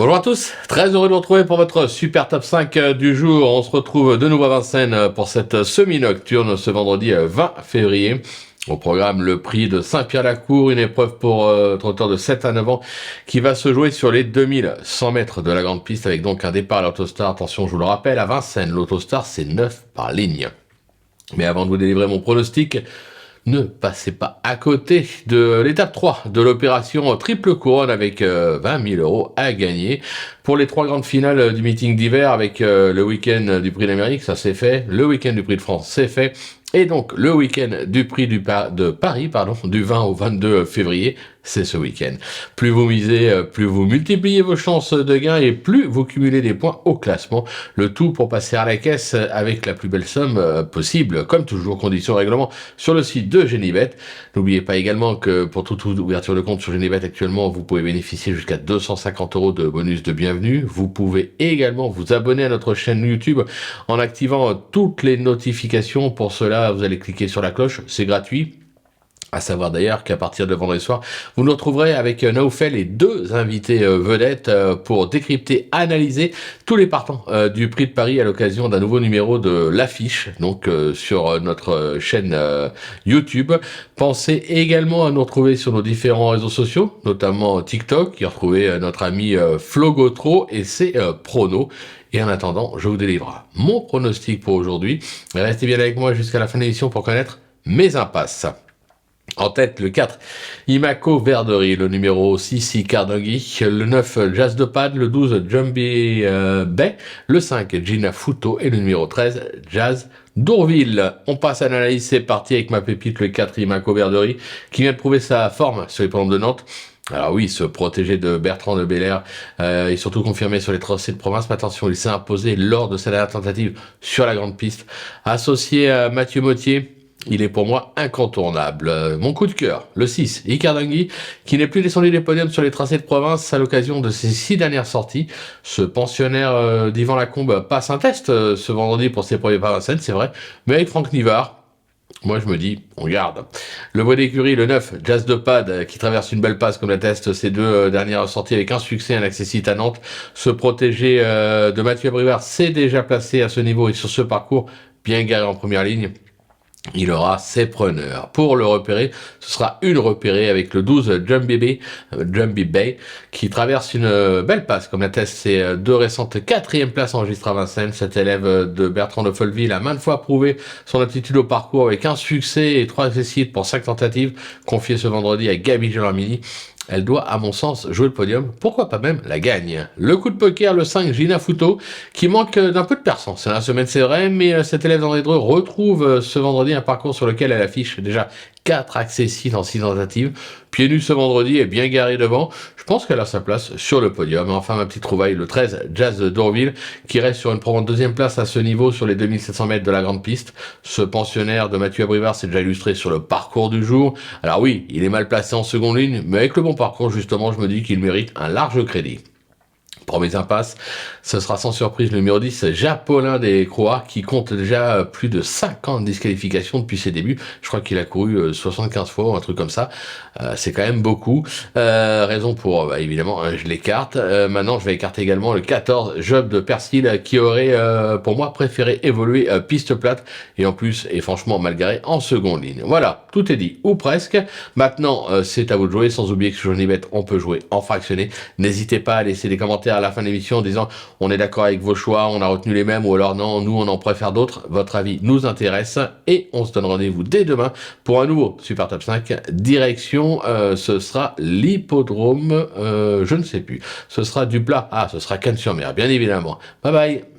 Bonjour à tous, très heureux de vous retrouver pour votre super top 5 du jour. On se retrouve de nouveau à Vincennes pour cette semi-nocturne ce vendredi 20 février. Au programme, le prix de Saint-Pierre-la-Cour, une épreuve pour trotteurs de 7 à 9 ans qui va se jouer sur les 2100 mètres de la grande piste avec donc un départ à l'autostar. Attention, je vous le rappelle, à Vincennes, l'autostar c'est 9 par ligne. Mais avant de vous délivrer mon pronostic, ne passez pas à côté de l'étape 3 de l'opération triple couronne avec 20 000 euros à gagner. Pour les 3 grandes finales du meeting d'hiver avec le week-end du prix d'Amérique, ça c'est fait. Le week-end du prix de France, c'est fait. Et donc le week-end du prix de Paris, du 20 au 22 février, c'est ce week-end. Plus vous misez, plus vous multipliez vos chances de gain et plus vous cumulez des points au classement. Le tout pour passer à la caisse avec la plus belle somme possible. Comme toujours, conditions règlement sur le site de Genibet. N'oubliez pas également que pour toute ouverture de compte sur Genibet actuellement, vous pouvez bénéficier jusqu'à 250 euros de bonus de bienvenue. Vous pouvez également vous abonner à notre chaîne YouTube en activant toutes les notifications. Pour cela, vous allez cliquer sur la cloche, c'est gratuit. À savoir d'ailleurs qu'à partir de vendredi soir, vous nous retrouverez avec Naoufel et 2 invités vedettes pour décrypter, analyser tous les partants du prix de Paris à l'occasion d'un nouveau numéro de l'affiche, donc sur notre chaîne YouTube. Pensez également à nous retrouver sur nos différents réseaux sociaux, notamment TikTok, qui retrouvez notre ami Flo Gautreau et ses pronos. Et en attendant, je vous délivre mon pronostic pour aujourd'hui. Restez bien avec moi jusqu'à la fin de l'émission pour connaître mes impasses. En tête, le 4, Imako Verdery, le numéro 6, Icardangui, le 9, Jazz de Pad, le 12, Jumbie Bay, le 5, Gina Futo et le numéro 13, Jazz d'Ourville. On passe à l'analyse, c'est parti avec ma pépite, le 4, Imako Verdery, qui vient de prouver sa forme sur les pentes de Nantes. Alors oui, se protéger de Bertrand de Belair et surtout confirmé sur les tracés de province. Mais attention, il s'est imposé lors de sa dernière tentative sur la grande piste. Associé à Mathieu Mottier, il est pour moi incontournable. Mon coup de cœur, le 6, Icardangui, qui n'est plus descendu des podiums sur les tracés de province à l'occasion de ses 6 dernières sorties. Ce pensionnaire d'Yvan Lacombe passe un test ce vendredi pour ses premiers pas à Vincennes, c'est vrai, mais avec Franck Nivard. Moi, je me dis, on garde. Le voie d'écurie, le 9, Jazz de Pad, qui traverse une belle passe comme l'attestent ses 2 dernières sorties avec un succès, un accessite à Nantes. Se protéger de Mathieu Abrivard, s'est déjà placé à ce niveau et sur ce parcours, bien garé en première ligne. Il aura ses preneurs. Pour le repérer, ce sera une repérée avec le 12 Jumbie Bay, qui traverse une belle passe, comme l'attestent ses 2 récentes 4e places enregistrées à Vincennes. Cet élève de Bertrand de Folleville a maintes fois prouvé son aptitude au parcours avec un succès et 3 accessites pour 5 tentatives, confiées ce vendredi à Gabi Gelormini. Elle doit, à mon sens, jouer le podium, pourquoi pas même la gagne. Le coup de poker, le 5, Gina Futo, qui manque d'un peu de perçant. C'est la semaine, c'est vrai, mais cet élève d'André Dreux retrouve ce vendredi un parcours sur lequel elle affiche déjà 4 accessites en 6 tentatives. Pieds nus ce vendredi et bien garé devant. Je pense qu'elle a sa place sur le podium. Enfin, ma petite trouvaille, le 13, Jazz d'Ourville, qui reste sur une probante 2e place à ce niveau sur les 2700 mètres de la grande piste. Ce pensionnaire de Mathieu Abrivard s'est déjà illustré sur le parcours du jour. Alors oui, il est mal placé en seconde ligne, mais avec le bon parcours, justement, je me dis qu'il mérite un large crédit. Pour mes impasses, ce sera sans surprise le numéro 10, Japolin des Croix, qui compte déjà plus de 50 disqualifications depuis ses débuts. Je crois qu'il a couru 75 fois ou un truc comme ça. C'est quand même beaucoup. Raison pour, évidemment, je l'écarte. Maintenant, je vais écarter également le 14, Job de Persil, qui aurait, pour moi, préféré évoluer piste plate et en plus, et franchement, mal garé en seconde ligne. Voilà, tout est dit, ou presque. Maintenant, c'est à vous de jouer, sans oublier que sur Genibet, on peut jouer en fractionné. N'hésitez pas à laisser des commentaires à la fin de l'émission en disant on est d'accord avec vos choix, on a retenu les mêmes ou alors non, nous on en préfère d'autres, votre avis nous intéresse et on se donne rendez-vous dès demain pour un nouveau Super Top 5 direction, ce sera l'hippodrome, je ne sais plus, ce sera du plat, ce sera Cannes-sur-Mer bien évidemment. Bye bye.